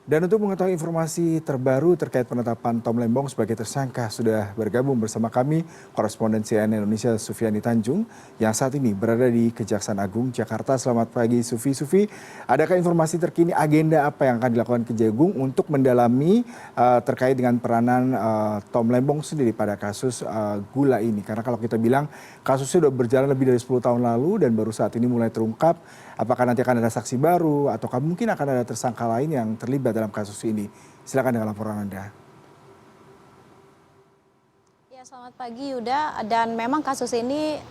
Dan untuk mengetahui informasi terbaru terkait penetapan Tom Lembong sebagai tersangka, sudah bergabung bersama kami koresponden CNN Indonesia Sufiani Tanjung yang saat ini berada di Kejaksaan Agung Jakarta. Selamat pagi Sufi, adakah informasi terkini agenda apa yang akan dilakukan Kejagung untuk mendalami terkait dengan peranan Tom Lembong sendiri pada kasus gula ini? Karena kalau kita bilang kasusnya sudah berjalan lebih dari 10 tahun lalu dan baru saat ini mulai terungkap, apakah nanti akan ada saksi baru ataukah mungkin akan ada tersangka lain yang terlibat dalam kasus ini? Silakan dengan laporan Anda. Ya, selamat pagi Yuda, dan memang kasus ini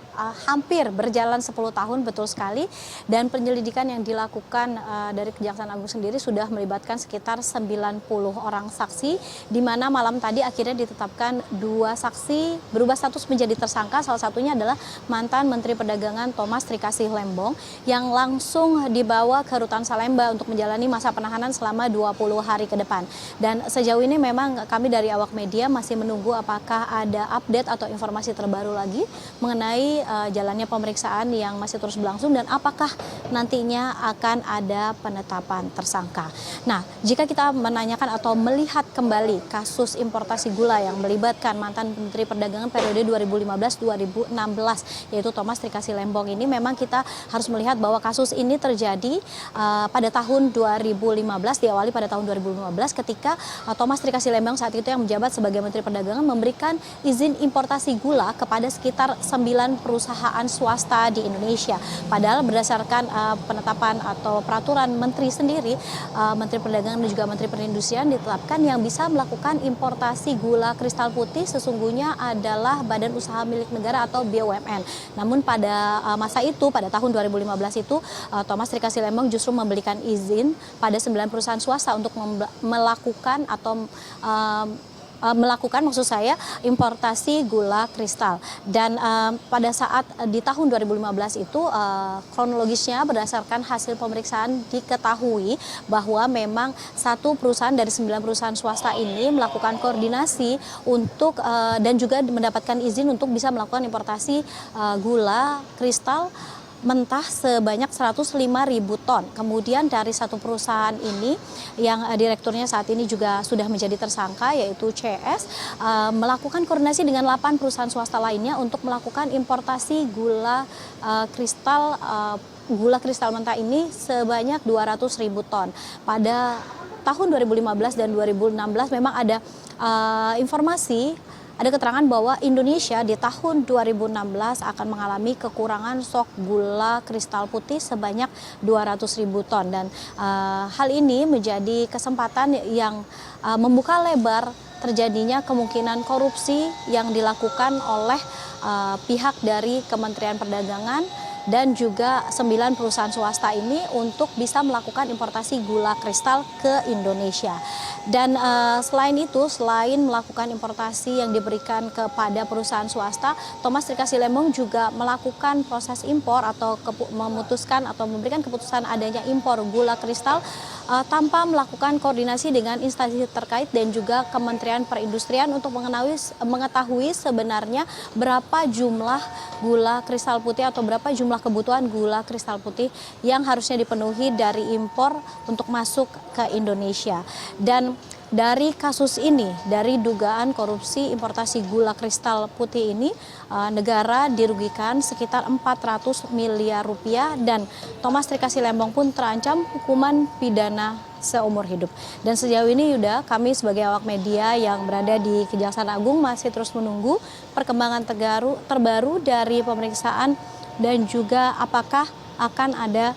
hampir berjalan 10 tahun betul sekali, dan penyelidikan yang dilakukan dari Kejaksaan Agung sendiri sudah melibatkan sekitar 90 orang saksi, di mana malam tadi akhirnya ditetapkan 2 saksi berubah status menjadi tersangka. Salah satunya adalah mantan Menteri Perdagangan Thomas Trikasih Lembong yang langsung dibawa ke Rutan Salemba untuk menjalani masa penahanan selama 20 hari ke depan. Dan sejauh ini memang kami dari awak media masih menunggu apakah ada update atau informasi terbaru lagi mengenai jalannya pemeriksaan yang masih terus berlangsung dan apakah nantinya akan ada penetapan tersangka. Nah, jika kita menanyakan atau melihat kembali kasus importasi gula yang melibatkan mantan Menteri Perdagangan periode 2015-2016 yaitu Thomas Trikasih Lembong ini, memang kita harus melihat bahwa kasus ini terjadi pada tahun 2015, diawali pada tahun 2015 ketika Thomas Trikasih Lembong saat itu yang menjabat sebagai Menteri Perdagangan memberikan izin importasi gula kepada sekitar 9 perusahaan swasta di Indonesia. Padahal berdasarkan penetapan atau peraturan Menteri sendiri, Menteri Perdagangan dan juga Menteri Perindustrian ditetapkan yang bisa melakukan importasi gula kristal putih sesungguhnya adalah Badan Usaha Milik Negara atau BUMN. Namun pada masa itu, pada tahun 2015 itu, Thomas Trikasih Lembong justru memberikan izin pada 9 perusahaan swasta untuk melakukan atau maksud saya importasi gula kristal. Dan pada saat di tahun 2015 itu kronologisnya berdasarkan hasil pemeriksaan diketahui bahwa memang satu perusahaan dari 9 perusahaan swasta ini melakukan koordinasi untuk dan juga mendapatkan izin untuk bisa melakukan importasi gula kristal mentah sebanyak 105.000 ton. Kemudian dari satu perusahaan ini yang direkturnya saat ini juga sudah menjadi tersangka yaitu CS melakukan koordinasi dengan 8 perusahaan swasta lainnya untuk melakukan importasi gula kristal mentah ini sebanyak 200.000 ton. Pada tahun 2015 dan 2016 memang ada informasi, ada keterangan bahwa Indonesia di tahun 2016 akan mengalami kekurangan stok gula kristal putih sebanyak 200.000 ton. Dan hal ini menjadi kesempatan yang membuka lebar terjadinya kemungkinan korupsi yang dilakukan oleh pihak dari Kementerian Perdagangan dan juga 9 perusahaan swasta ini untuk bisa melakukan importasi gula kristal ke Indonesia. Dan selain itu, selain melakukan importasi yang diberikan kepada perusahaan swasta, Thomas Trikasih Lembong juga melakukan proses impor atau memutuskan atau memberikan keputusan adanya impor gula kristal tanpa melakukan koordinasi dengan instansi terkait dan juga Kementerian Perindustrian untuk mengetahui sebenarnya berapa jumlah gula kristal putih atau berapa jumlah kebutuhan gula kristal putih yang harusnya dipenuhi dari impor untuk masuk ke Indonesia. Dan dari kasus ini, dari dugaan korupsi importasi gula kristal putih ini, negara dirugikan sekitar 400 miliar rupiah dan Thomas Trikasih Lembong pun terancam hukuman pidana seumur hidup. Dan sejauh ini Yuda, kami sebagai awak media yang berada di Kejaksaan Agung masih terus menunggu perkembangan terbaru dari pemeriksaan dan juga apakah akan ada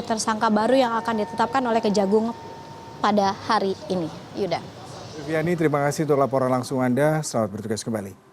tersangka baru yang akan ditetapkan oleh Kejagung pada hari ini. Yuda. Sufiani, terima kasih untuk laporan langsung Anda. Selamat bertugas kembali.